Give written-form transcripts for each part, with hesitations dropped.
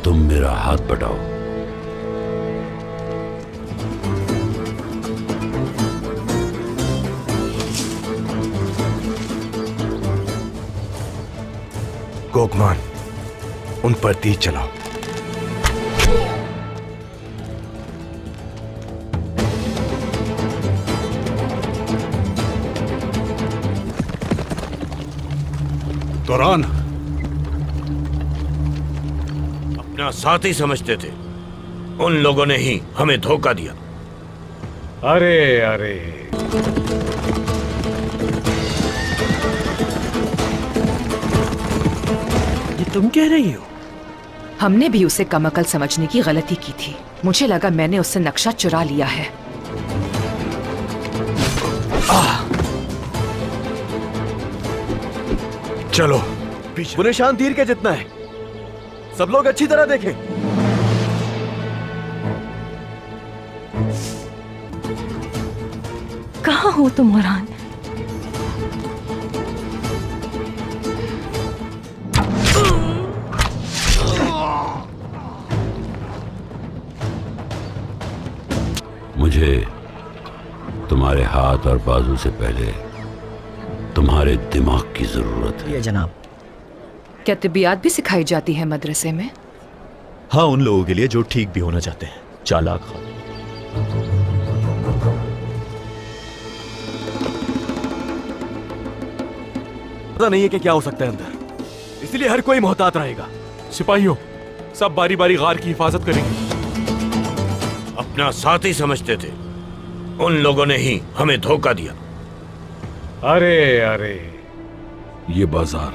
तुम मेरा हाथ बटाओ। गोगमान, उन पर तीर चलाओ। तुरान अपना साथी समझते थे, उन लोगों ने ही हमें धोखा दिया। अरे अरे, ये तुम कह रही हो? हमने भी उसे कमअकल समझने की गलती की थी। मुझे लगा मैंने उससे नक्शा चुरा लिया है। चलो वो निशान तीर के जितना है, सब लोग अच्छी तरह देखें। कहाँ हो तुम ओरान? मुझे तुम्हारे हाथ और बाजू से पहले तुम्हारे दिमाग की जरूरत है। ये जनाब। क्या तिब्बियात भी सिखाई जाती है मदरसे में? हाँ, उन लोगों के लिए जो ठीक भी होना चाहते हैं। चालाक खान। पता नहीं है कि क्या हो सकता है अंदर, इसलिए हर कोई मोहतात रहेगा। सिपाहियों, सब बारी बारी गार की हिफाजत करेंगे। अपना साथी समझते थे, उन लोगों ने ही हमें धोखा दिया। अरे अरे, ये बाजार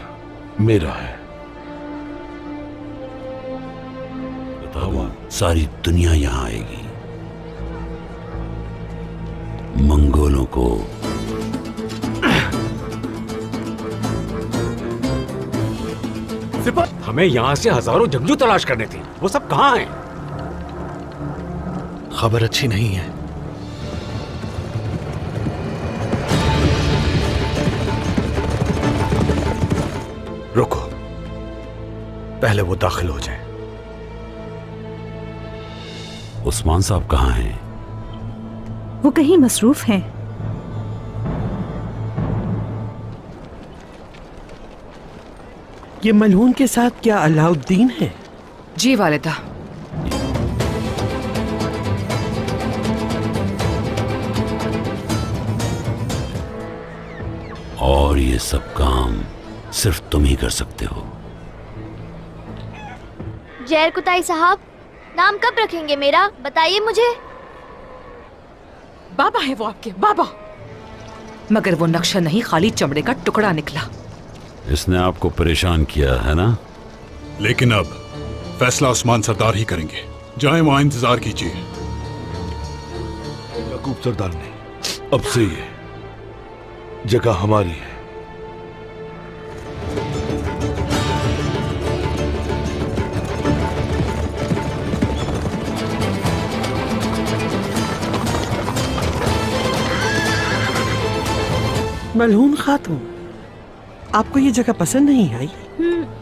मेरा है। सारी दुनिया यहां आएगी। मंगोलों को हमें यहाँ से हजारों जंगजू तलाश करने थे, वो सब कहाँ हैं? खबर अच्छी नहीं है। रुको, पहले वो दाखिल हो जाए। उस्मान साहब कहाँ हैं? वो कहीं मसरूफ हैं। ये मलहून के साथ क्या अलाउद्दीन है? जी वालिदा। और ये सब काम सिर्फ तुम ही कर सकते हो। जहर कुताई साहब, नाम कब रखेंगे मेरा, बताइए मुझे। बाबा है वो आपके, बाबा। मगर वो नक्शा नहीं, खाली चमड़े का टुकड़ा निकला। इसने आपको परेशान किया है ना? लेकिन अब फैसला उस्मान सरदार ही करेंगे। जाएं वहां इंतजार कीजिए। याकूब सरदार ने, अब से ये जगह हमारी है। मलहून खातून, आपको ये जगह पसंद नहीं आई?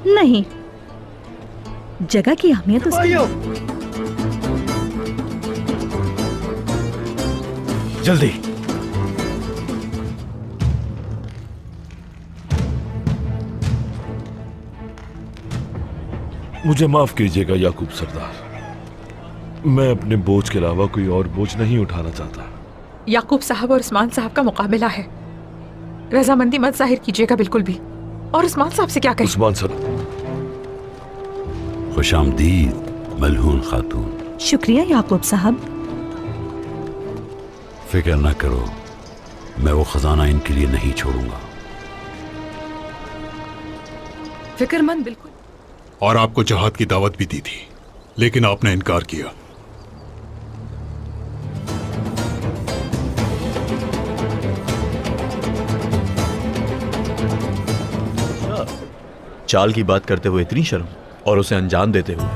नहीं, जगह की अहमियत उसकी। जल्दी। मुझे माफ कीजिएगा याकूब सरदार, मैं अपने बोझ के अलावा कोई और बोझ नहीं उठाना चाहता। याकूब साहब और उस्मान साहब का मुकाबला है, रजामंदी मत जाहिर कीजिएगा बिल्कुल भी। और उस्मान साहब से क्या कहें? उस्मान सर, खुशामदीद मलहून खातून। शुक्रिया याकूब साहब। फिक्र न करो, मैं वो खजाना इनके लिए नहीं छोड़ूंगा। फिक्रमंद बिल्कुल। और आपको जहाद की दावत भी दी थी, लेकिन आपने इनकार किया। चाल की बात करते हुए इतनी शर्म, और उसे अंजाम देते हुए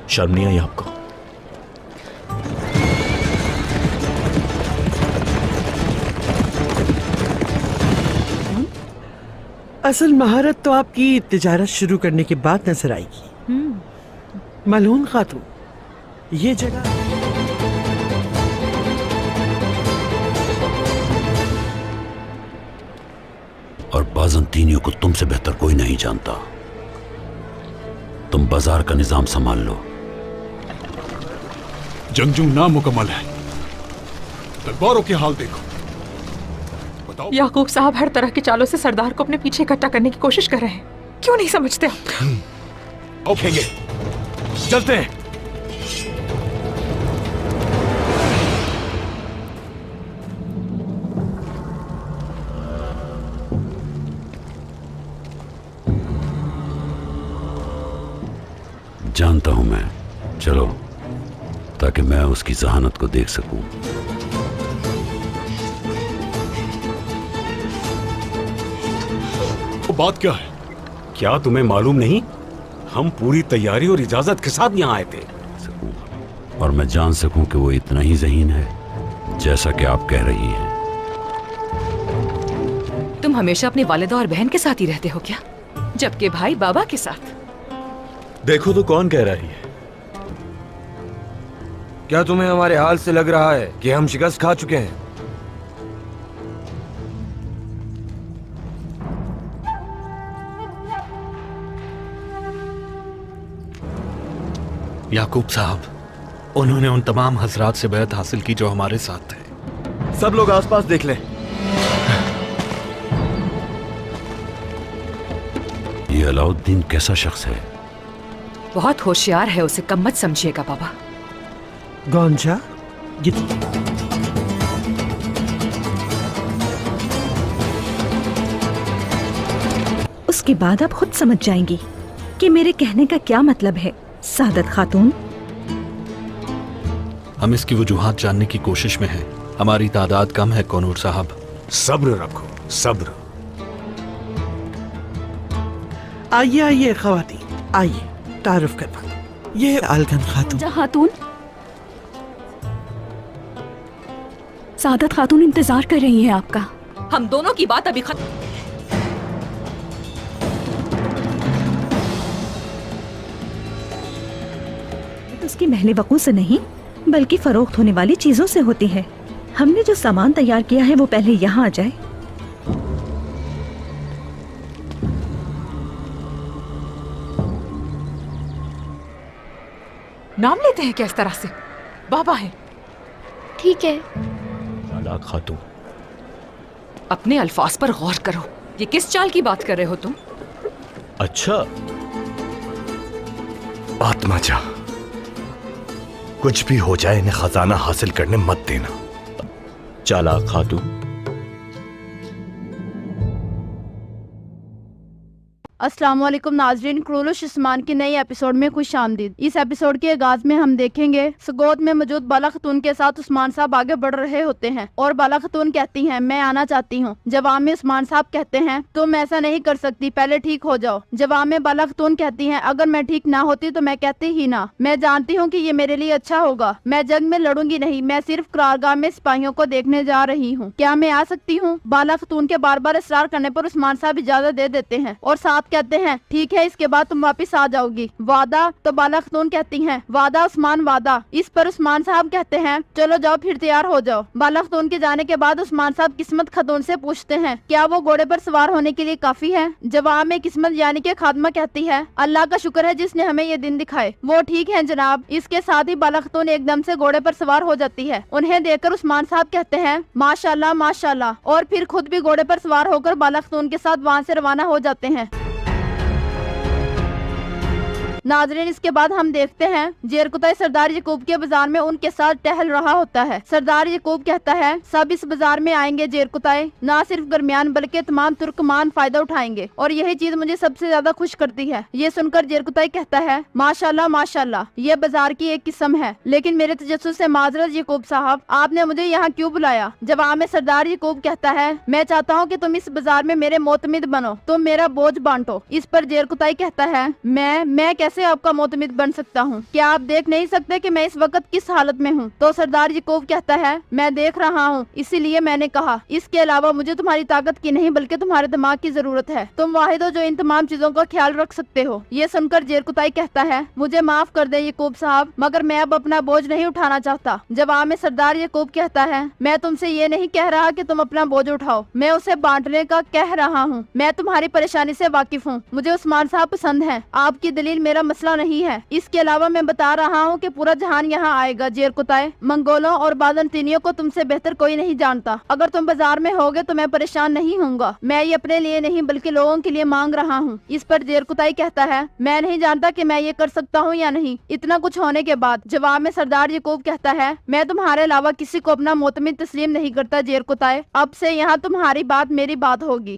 शर्म नहीं आई आपको? असल महारत तो आपकी तिजारत शुरू करने के बाद नजर आएगी। मलून खातून, ये जगह और बाज़ंतीनियों को तुमसे बेहतर कोई नहीं जानता। तुम बाजार का निजाम संभाल लो। जंगजू नामुकम्मल है, दरबारों के हाल देखो। बताओ। याकूब साहब हर तरह की चालों से सरदार को अपने पीछे इकट्ठा करने की कोशिश कर रहे हैं। क्यों नहीं समझते आप? उठेंगे, चलते हैं। जानता हूं मैं, चलो ताकि मैं उसकी जहानत को देख सकूं। तो बात क्या है? क्या तुम्हें मालूम नहीं? हम पूरी तैयारी और इजाजत के साथ यहाँ आए थे। और मैं जान सकूं कि वो इतना ही ज़हीन है जैसा कि आप कह रही हैं। तुम हमेशा अपनी वालिदा और बहन के साथ ही रहते हो क्या, जबकि भाई बाबा के साथ? देखो तो कौन कह रही है? क्या तुम्हें हमारे हाल से लग रहा है कि हम शिकस्त खा चुके हैं? याकूब साहब, उन्होंने उन तमाम हजरात से बैत हासिल की जो हमारे साथ थे। सब लोग आसपास देख लें। ये अलाउद्दीन कैसा शख्स है? बहुत होशियार है, उसे कम मत समझिएगा बाबा। गौंजा, उसके बाद आप खुद समझ जाएंगी कि मेरे कहने का क्या मतलब है। सादत खातून, हम इसकी वजूहात जानने की कोशिश में हैं। हमारी तादाद कम है कौनूर साहब। सब्र रखो, सब्र। आइए आइए ख़वातीन, आइए तारुफ करवा। ये अलगन खातून। खातून, सादत खातून इंतजार कर रही हैं आपका। हम दोनों की बात अभी खत्म। उसकी महले वकूं से नहीं बल्कि फरोख्त होने वाली चीजों से होती है। हमने जो सामान तैयार किया है वो पहले यहाँ आ जाए। नाम लेते हैं क्या इस तरह से? बाबा है। ठीक है। चालाक खातून, अपने अल्फाज पर गौर करो। ये किस चाल की बात कर रहे हो तुम? अच्छा आत्मा जा, कुछ भी हो जाए इन्हें खजाना हासिल करने मत देना। चालाक खातून। अस्सलाम वालेकुम नाजरीन, क्रूलुश उस्मान की नई एपिसोड में खुश आमदीद। इस एपिसोड के आगाज में हम देखेंगे सगोद में मौजूद बाला खतून के साथ उस्मान साहब आगे बढ़ रहे होते हैं और बाला खतून कहती हैं मैं आना चाहती हूँ। जवाब में उस्मान साहब कहते हैं तुम ऐसा नहीं कर सकती, पहले ठीक हो जाओ। जवाब में बाला खतून कहती हैं अगर मैं ठीक ना होती तो मैं कहती ही ना। मैं जानती हूँ कि ये मेरे लिए अच्छा होगा। मैं जंग में लड़ूंगी नहीं, मैं सिर्फ करारगाह में सिपाहियों को देखने जा रही हूँ। क्या मैं आ सकती हूँ? बाला खतून के बार बार इसरार करने पर उस्मान साहब इजाजत दे देते हैं और साथ कहते हैं ठीक है, इसके बाद तुम वापस आ जाओगी। वादा? तो बाला खतून कहती हैं वादा उस्मान, वादा। इस पर उस्मान साहब कहते हैं चलो जाओ फिर तैयार हो जाओ। बाला खतून के जाने के बाद उस्मान साहब किस्मत खतून से पूछते हैं क्या वो घोड़े पर सवार होने के लिए काफी है? जवाब में किस्मत यानी के खादमा कहती है अल्लाह का शुक्र है जिसने हमें ये दिन दिखाए। वो ठीक है जनाब। इसके साथ ही बाला खतून एकदम से घोड़े पर सवार हो जाती है। उन्हें देखकर उस्मान साहब कहते हैं माशाल्लाह माशाल्लाह, और फिर खुद भी घोड़े पर सवार होकर बाला खतून के साथ वहाँ से रवाना हो जाते हैं। नाजरीन, इसके बाद हम देखते हैं जेरकुताई सरदार यकूब के बाजार में उनके साथ टहल रहा होता है। सरदार यकूब कहता है सब इस बाजार में आएंगे जेरकुताई, ना सिर्फ दरमियान बल्कि तमाम तुर्कमान फायदा उठाएंगे और यही चीज मुझे सबसे ज्यादा खुश करती है। ये सुनकर जेरकुताई कहता है माशाल्लाह माशाल्लाह, ये बाजार की एक किस्म है। लेकिन मेरे तजस्सुस से माजरत यकूब साहब, आपने मुझे यहाँ क्यों बुलाया? जवाब में सरदार यकूब कहता है मैं चाहता हूँ कि तुम इस बाजार में मेरे मोतमिद बनो, तुम मेरा बोझ बांटो। इस पर जेरकुताई कहता है मैं कैसे आपका मोतमिद बन सकता हूँ? क्या आप देख नहीं सकते कि मैं इस वक्त किस हालत में हूँ? तो सरदार याकूब कहता है, मैं देख रहा हूँ, इसीलिए मैंने कहा। इसके अलावा मुझे तुम्हारी ताकत की नहीं बल्कि तुम्हारे दिमाग की जरूरत है। तुम वाहिद हो जो इन तमाम चीजों का ख्याल रख सकते हो। ये सुनकर जेरकुताई कहता है, मुझे माफ कर दे याकूब साहब, मगर मैं अब अपना बोझ नहीं उठाना चाहता। जवाब में सरदार याकूब कहता है, मैं तुमसे ये नहीं कह रहा कि तुम अपना बोझ उठाओ, मैं उसे बांटने का कह रहा हूँ। मैं तुम्हारी परेशानी से वाकिफ हूँ, मुझे उस्मान साहब पसंद है, आपकी दलील मेरा मसला नहीं है। इसके अलावा मैं बता रहा हूँ कि पूरा जहान यहाँ आएगा। जेरकुताई, मंगोलों और बादनतीनियों को तुमसे बेहतर कोई नहीं जानता। अगर तुम बाजार में होगे तो मैं परेशान नहीं होऊंगा। मैं ये अपने लिए नहीं बल्कि लोगों के लिए मांग रहा हूँ। इस पर जेरकुताई कहता है, मैं नहीं जानता कि मैं ये कर सकता हूँ या नहीं। इतना कुछ होने के बाद जवाब में सरदार याकूब कहता है, मैं तुम्हारे अलावा किसी को अपना मोतमिद तस्लीम नहीं करता जेरकुताई। अब से यहाँ तुम्हारी बात मेरी बात होगी।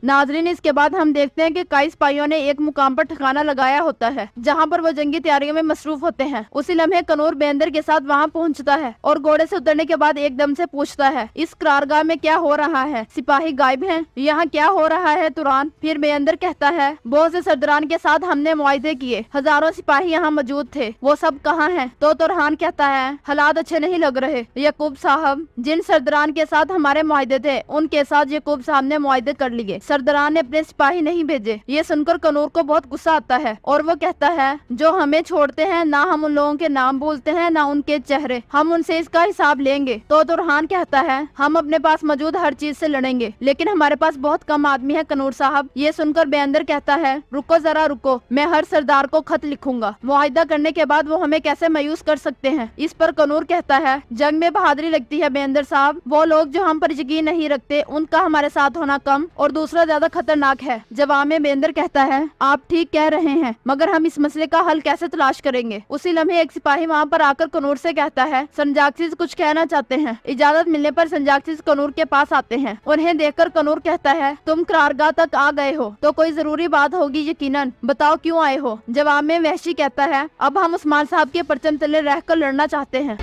नाजरीन, इसके बाद हम देखते हैं कि कई सिपाहियों ने एक मुकाम पर ठिकाना लगाया होता है जहां पर वो जंगी तैयारियों में मसरूफ होते हैं। उसी लम्हे कनूर बेंदर के साथ वहां पहुंचता है और घोड़े से उतरने के बाद एकदम से पूछता है, इस करारगाह में क्या हो रहा है? सिपाही गायब हैं, यहाँ क्या हो रहा है तुरान? फिर बेंदर कहता है, बहुत से सरदारान के साथ हमने मुआहदे किए, हजारों सिपाही यहाँ मौजूद थे, वो सब कहाँ हैं? तो तुरहान कहता है, हालात अच्छे नहीं लग रहे याकूब साहब। जिन सरदारान के साथ हमारे मुआहदे थे उनके साथ याकूब साहब ने मुआहदे कर लिए, सरदारान ने अपने सिपाही नहीं भेजे। ये सुनकर कनूर को बहुत गुस्सा आता है और वो कहता है, जो हमें छोड़ते हैं ना हम उन लोगों के नाम बोलते हैं ना उनके चेहरे, हम उनसे इसका हिसाब लेंगे। तो तुरहान कहता है, हम अपने पास मौजूद हर चीज से लड़ेंगे लेकिन हमारे पास बहुत कम आदमी है कनूर साहब। ये सुनकर बेंदर कहता है, रुको जरा रुको, मैं हर सरदार को खत लिखूंगा, मुआहिदा करने के बाद वो हमें कैसे मायूस कर सकते हैं। इस पर कनूर कहता है, जंग में बहादुरी लगती है बेंदर साहब, वो लोग जो हम पर यकीन नहीं रखते उनका हमारे साथ होना कम और दूसरा ज्यादा खतरनाक है। जवाब में बेंदर कहता है, आप ठीक कह रहे हैं, मगर हम इस मसले का हल कैसे तलाश करेंगे? उसी लम्हे एक सिपाही वहाँ पर आकर कनूर से कहता है, संजाक्सिस कुछ कहना चाहते हैं। इजाजत मिलने पर संजाक्सिस कनूर के पास आते हैं। उन्हें देखकर कनूर कहता है, तुम करारगाह तक आ गए हो तो कोई जरूरी बात होगी यकीनन, बताओ क्यों आए हो? जवाब में वहशी कहता है, अब हम उस्मान साहब के परचम तले रहकर लड़ना चाहते हैं।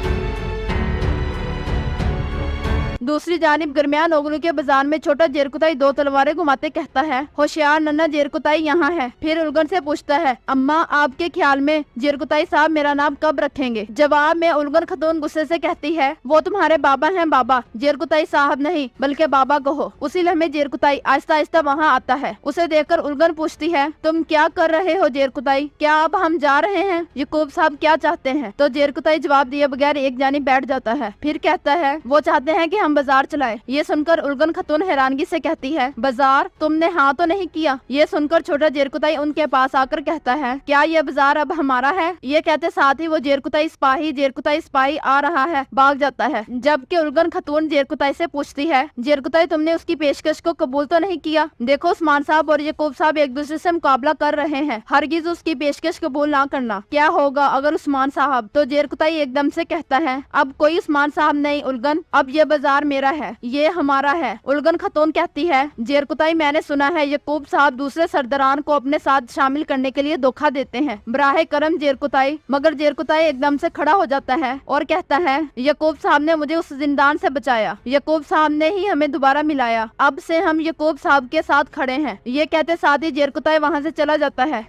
दूसरी जानिब गरमियान ओगलू के बाजार में छोटा जेरकुताई दो तलवारें घुमाते कहता है, होशियार नन्ना जेरकुताई यहाँ है। फिर उलगन से पूछता है, अम्मा आपके ख्याल में जेरकुताई साहब मेरा नाम कब रखेंगे? जवाब में उलगन खतून गुस्से से कहती है, वो तुम्हारे बाबा हैं बाबा, जेरकुताई साहब नहीं बल्कि बाबा कहो। उसी लम्हे जेरकुताई आहिस्ता आहिस्ता वहाँ आता है। उसे देखकर उलगन पूछती है, तुम क्या कर रहे हो जेरकुताई? क्या अब हम जा रहे हैं? याकूब साहब क्या चाहते हैं? तो जेरकुताई जवाब दिए बगैर एक जानिब बैठ जाता है। फिर कहता है, वो चाहते हैं कि हम बाजार चलाए। ये सुनकर उलगन खतून हैरानगी से कहती है, बाजार? तुमने हाँ तो नहीं किया? ये सुनकर छोटा जेरकुताई उनके पास आकर कहता है, क्या ये बाजार अब हमारा है? ये कहते साथ ही वो जेरकुताई सिपाही आ रहा है, भाग जाता है। जबकि उलगन खतून जेरकुताई से पूछती है, जेरकुताई तुमने उसकी पेशकश को कबूल तो नहीं किया? देखो उस्मान साहब और याकूब साहब एक दूसरे से मुकाबला कर रहे हैं, हरगिज उसकी पेशकश कबूल ना करना। क्या होगा अगर उस्मान साहब? तो जेरकुताई एकदम से कहता है, अब कोई उस्मान साहब नहीं उलगन, अब ये बाजार मेरा है, ये हमारा है। उलगन खतून कहती है, जेरकुताई मैंने सुना है याकूब साहब दूसरे सरदारान को अपने साथ शामिल करने के लिए धोखा देते हैं, बराहे करम जेरकुताई। मगर जेरकुताई एकदम से खड़ा हो जाता है और कहता है, याकूब साहब ने मुझे उस जिंदान से बचाया, याकूब साहब ने ही हमें दोबारा मिलाया, अब से हम याकूब साहब के साथ खड़े हैं। ये कहते साथ ही जेरकुताई वहाँ से चला जाता है।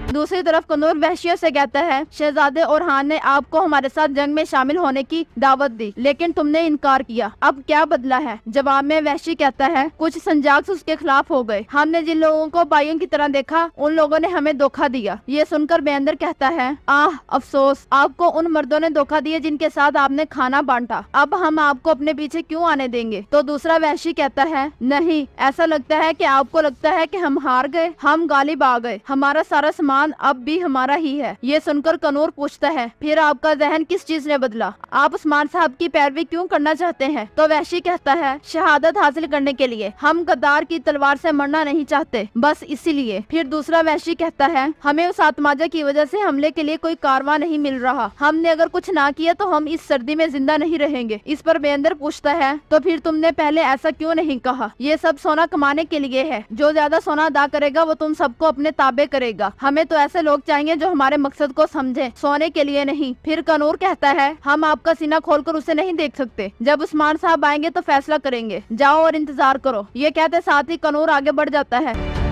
दूसरी तरफ कनूर वहशियों से कहता है, शहजादे ओरहान ने आपको हमारे साथ जंग में शामिल होने की दावत दी लेकिन तुमने इनकार किया, अब क्या बदला है? जवाब में वहशी कहता है, कुछ संजाक्स उसके खिलाफ हो गए, हमने जिन लोगों को भाइयों की तरह देखा उन लोगों ने हमें धोखा दिया। ये सुनकर बेंदर कहता है, आह अफसोस, आपको उन मर्दों ने धोखा दिया जिनके साथ आपने खाना बांटा, अब हम आपको अपने पीछे क्यों आने देंगे? तो दूसरा वहशी कहता है, नहीं, ऐसा लगता है कि आपको लगता है कि हम हार गए, हम गालिब आ गए, हमारा सारा सामान अब भी हमारा ही है। ये सुनकर कनूर पूछता है, फिर आपका जहन किस चीज ने बदला? आप उस्मान साहब की पैरवी क्यों करना चाहते हैं? तो वहशी कहता है, शहादत हासिल करने के लिए, हम गद्दार की तलवार से मरना नहीं चाहते, बस इसीलिए। फिर दूसरा वहशी कहता है, हमें उस आत्माजा की वजह से हमले के लिए कोई कारवां नहीं मिल रहा, हमने अगर कुछ ना किया तो हम इस सर्दी में जिंदा नहीं रहेंगे। इस पर बेंदर पूछता है, तो फिर तुमने पहले ऐसा क्यों नहीं कहा? ये सब सोना कमाने के लिए है, जो ज्यादा सोना अदा करेगा वो तुम सबको अपने ताबे करेगा, हमें तो ऐसे लोग चाहिए जो हमारे मकसद को समझे, सोने के लिए नहीं। फिर कनूर कहता है हम आपका सीना खोलकर उसे नहीं देख सकते, जब उस्मान साहब आएंगे तो फैसला करेंगे, जाओ और इंतजार करो। ये कहते साथ ही कनूर आगे बढ़ जाता है।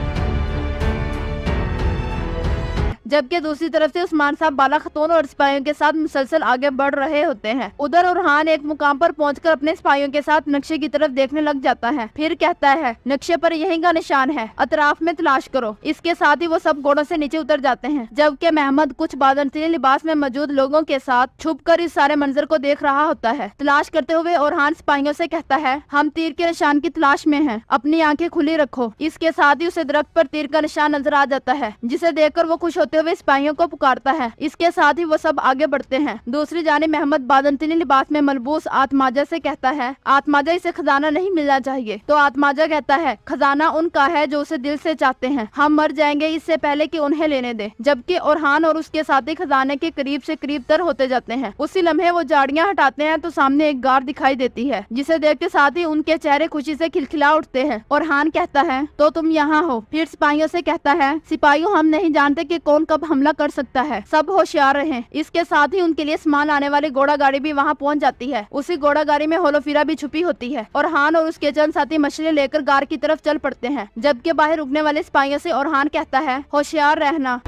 जबकि दूसरी तरफ से उस्मान साहब बाला खतून और सिपाहियों के साथ मुसलसल आगे बढ़ रहे होते हैं। उधर उरहान एक मुकाम पर पहुंचकर अपने सिपाहियों के साथ नक्शे की तरफ देखने लग जाता है। फिर कहता है नक्शे पर यही का निशान है, अतराफ में तलाश करो। इसके साथ ही वो सब घोड़ों से नीचे उतर जाते हैं, जबकि महमद कुछ बादनतीन लिबास में मौजूद लोगों के साथ छुपकर इस सारे मंजर को देख रहा होता है। तलाश करते हुए उरहान सिपाहियों से कहता है हम तीर के निशान की तलाश में हैं, अपनी आंखें खुली रखो। इसके साथ ही उसे दरख्त पर तीर का निशान नजर आ जाता है, जिसे देखकर वो खुश होते हुए सिपाहियों को पुकारता है। इसके साथ ही वो सब आगे बढ़ते हैं। दूसरी जानिब महमद बादनतीनी लिबास में मलबूस आत्माजा से कहता है आत्माजा इसे खजाना नहीं मिलना चाहिए। तो आत्माजा कहता है खजाना उनका है जो उसे दिल से चाहते हैं, हम मर जाएंगे इससे पहले कि उन्हें लेने दे। जबकि उरहान और उसके साथी खजाने के करीब से करीब तर होते जाते हैं। उसी लम्हे वो झाड़ियां हटाते हैं तो सामने एक गार दिखाई देती है, जिसे देखते साथ ही उनके चेहरे खुशी से खिलखिला उठते हैं। उरहान कहता है तो तुम यहाँ हो। फिर सिपाहियों से कहता है सिपाहियों हम नहीं जानते कि कौन कब हमला कर सकता है, सब होशियार रहें। इसके साथ ही उनके लिए सामान आने वाली घोड़ा गाड़ी भी वहाँ पहुँच जाती है। उसी घोड़ा गाड़ी में होलोफिरा भी छुपी होती है। उरहान और उसके चंद साथी मछली लेकर गार की तरफ चल पड़ते हैं, जबकि बाहर रुकने वाले सिपाहियों से उरहान कहता है होशियार रहना।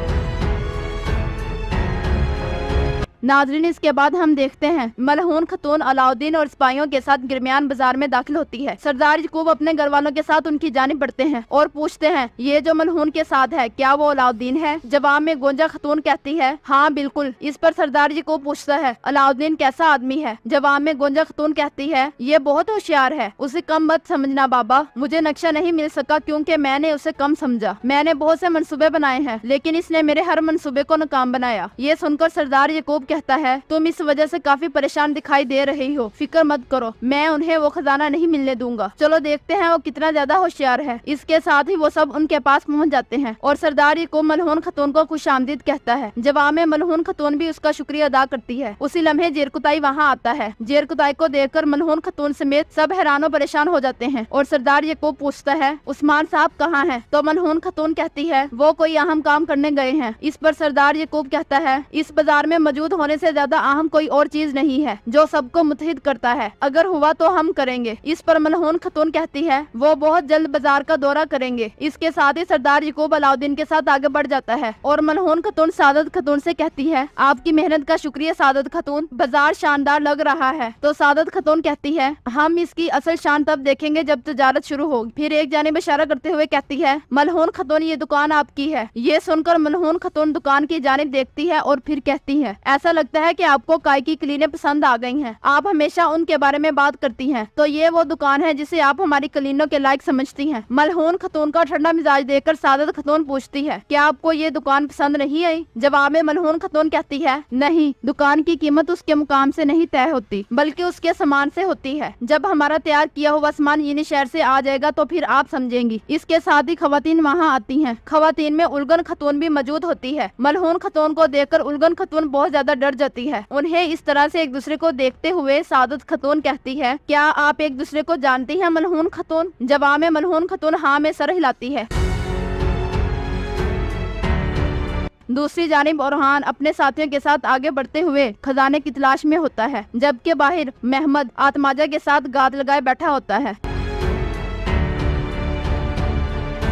नाजरीन इसके बाद हम देखते हैं मलहून खतून अलाउद्दीन और सिपाहियों के साथ गिरमियान बाजार में दाखिल होती है। सरदार यकूब अपने घर वालों के साथ उनकी जानिब बढ़ते हैं और पूछते हैं ये जो मलहून के साथ है क्या वो अलाउद्दीन है? जवाब में गोंजा खतून कहती है हाँ बिल्कुल। इस पर सरदार यकूब पूछता है अलाउद्दीन कैसा आदमी है? जवाब में गोंजा खतून कहती है ये बहुत होशियार है, उसे कम मत समझना बाबा। मुझे नक्शा नहीं मिल सका क्योंकि मैंने उसे कम समझा। मैंने बहुत से मंसूबे बनाए हैं लेकिन इसने मेरे हर मंसूबे को नाकाम बनाया। ये सुनकर सरदार यकूब कहता है तुम इस वजह से काफी परेशान दिखाई दे रही हो, फिक्र मत करो, मैं उन्हें वो खजाना नहीं मिलने दूंगा। चलो देखते हैं वो कितना ज्यादा होशियार है। इसके साथ ही वो सब उनके पास पहुंच जाते हैं और सरदार यकूब मलहून खतून को खुशामदीद कहता है। जवाब में मलहून खतून भी उसका शुक्रिया अदा करती है। उसी लम्हे जेरकुताई वहाँ आता है। जेरकुताई को देखकर मलहून खतून समेत सब हैरान परेशान हो जाते हैं और सरदार यकूब पूछता है उस्मान साहब कहाँ हैं? तो मलहून खतून कहती है वो कोई अहम काम करने गए हैं। इस पर सरदार यकूब कहता है इस बाजार में मौजूद होने से ज्यादा अहम कोई और चीज नहीं है जो सबको मुत्तहिद करता है, अगर हुआ तो हम करेंगे। इस पर मलहून खतून कहती है वो बहुत जल्द बाजार का दौरा करेंगे। इसके साथ ही सरदार यकूब अलाउद्दीन के साथ आगे बढ़ जाता है और मलहून खतून सादत खतून से कहती है आपकी मेहनत का शुक्रिया सादत खतून, बाजार शानदार लग रहा है। तो सादत खतून कहती है हम इसकी असल शान तब देखेंगे जब तजारत शुरू होगी। फिर एक जानिब इशारा करते हुए कहती है मलहून खतून ये दुकान आपकी है। ये सुनकर मलहून खतून दुकान की जानिब देखती है और फिर कहती है ऐसा लगता है कि आपको काय की कलीनें पसंद आ गई हैं, आप हमेशा उनके बारे में बात करती हैं, तो ये वो दुकान है जिसे आप हमारी कलीनों के लायक समझती हैं। मलहून खतून का ठंडा मिजाज देखकर सादत खतून पूछती है क्या आपको ये दुकान पसंद नहीं आई? जवाब में मलहून खतून कहती है नहीं, दुकान की कीमत उसके मुकाम से नहीं तय होती बल्कि उसके सामान से होती है। जब हमारा तैयार किया हुआ सामान यही शहर से आ जाएगा तो फिर आप समझेंगी। इसके साथ ही खवातीन वहाँ आती हैं। खवातीन में उलगन खतून भी मौजूद होती है। मलहून खतून को देखकर उलगन खतून बहुत ज्यादा डर जाती है। उन्हें इस तरह से एक दूसरे को देखते हुए सादत खतून कहती है क्या आप एक दूसरे को जानती हैं मलहून खतून? जवाब में मलहून खतून हाँ में सर हिलाती है। दूसरी जानिब उरहान अपने साथियों के साथ आगे बढ़ते हुए खजाने की तलाश में होता है, जबकि बाहर महमद आत्माजा के साथ गाद लगाए बैठा होता है।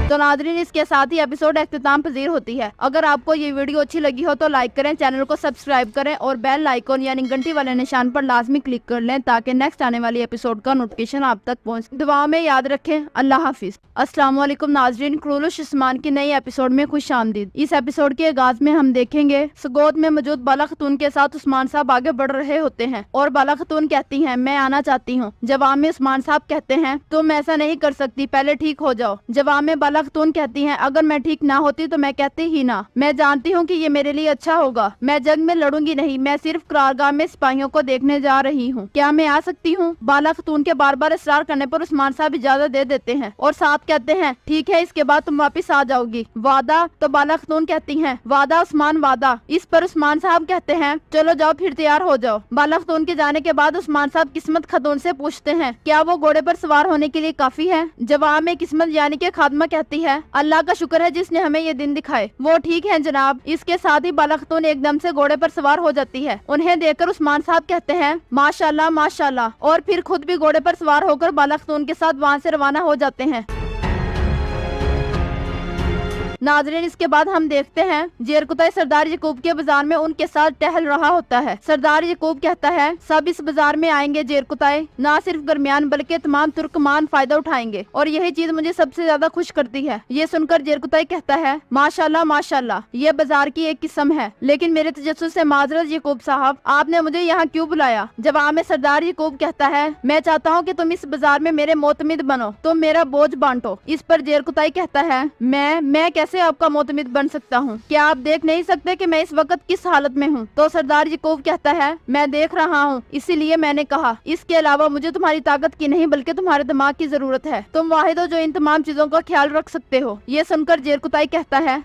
तो नाज़रीन इसके साथ ही एपिसोड अख्तिताम पजीर होती है। अगर आपको ये वीडियो अच्छी लगी हो तो लाइक करें, चैनल को सब्सक्राइब करें और बेल आइकॉन यानी घंटी वाले निशान पर लाजमी क्लिक कर लें ताकि नेक्स्ट आने वाली एपिसोड का नोटिफिकेशन आप तक पहुंचे। दुआ में याद रखें। अल्लाह हाफिज। अस्सलाम वालेकुम नाज़रीन, क्रूलुश उस्मान की नई एपिसोड में खुश आमदीद। इस एपिसोड के आगाज में हम देखेंगे सगोद में मौजूद बाला खतून के साथ उस्मान साहब आगे बढ़ रहे होते हैं और बाला खतून कहती हैं मैं आना चाहती हूँ। जवाब में उस्मान साहब कहते हैं तुम ऐसा नहीं कर सकती, पहले ठीक हो जाओ। जवाब में बाला खतून कहती हैं अगर मैं ठीक ना होती तो मैं कहती ही ना। मैं जानती हूँ कि ये मेरे लिए अच्छा होगा। मैं जंग में लड़ूंगी नहीं, मैं सिर्फ करारगाह में सिपाहियों को देखने जा रही हूँ। क्या मैं आ सकती हूँ? बाला खतून के बार बार इसरार करने पर उस्मान साहब इजाजत दे देते हैं और साथ कहते हैं ठीक है, इसके बाद तुम वापिस आ जाओगी। वादा? तो बाला खतून कहती हैं वादा उस्मान वादा। इस पर उस्मान साहब कहते हैं चलो जाओ फिर तैयार हो जाओ। बाला खतून के जाने के बाद उस्मान साहब किस्मत खतून से पूछते हैं क्या वो घोड़े पर सवार होने के लिए काफी है? जवाब में किस्मत यानी कि खादमा कहती कहती है, अल्लाह का शुक्र है जिसने हमें ये दिन दिखाए। वो ठीक है जनाब। इसके साथ ही बाला खतून एकदम से घोड़े पर सवार हो जाती है। उन्हें देखकर उस्मान साहब कहते हैं, माशाल्लाह माशाल्लाह, और फिर खुद भी घोड़े पर सवार होकर बाला खतून के साथ वहाँ से रवाना हो जाते हैं। नाज़रीन, इसके बाद हम देखते हैं जेरकुताई सरदार यकूब के बाजार में उनके साथ टहल रहा होता है। सरदार यकूब कहता है, सब इस बाजार में आएंगे जेरकुताई, ना सिर्फ दरमियान बल्कि तमाम तुर्कमान फायदा उठाएंगे और यही चीज मुझे सबसे ज्यादा खुश करती है। ये सुनकर जेरकुताई कहता है, माशाल्लाह माशाल्लाह, ये बाजार की एक किस्म है, लेकिन मेरे तजस्सुस से माजरत यकूब साहब, आपने मुझे यहाँ क्यों बुलाया? जवाब में सरदार यकूब कहता है, मैं चाहता हूँ कि तुम इस बाजार में मेरे मोतमिद बनो, तुम मेरा बोझ बांटो। इस पर जेरकुताई कहता है, मैं कैसे आपका मोतमिद बन सकता हूँ? क्या आप देख नहीं सकते कि मैं इस वक्त किस हालत में हूँ? तो सरदार यकूब कहता है, मैं देख रहा हूँ, इसीलिए मैंने कहा। इसके अलावा मुझे तुम्हारी ताकत की नहीं बल्कि तुम्हारे दिमाग की जरूरत है। तुम वाहिद हो जो इन तमाम चीजों का ख्याल रख सकते हो। ये सुनकर जेरकुताई कहता है,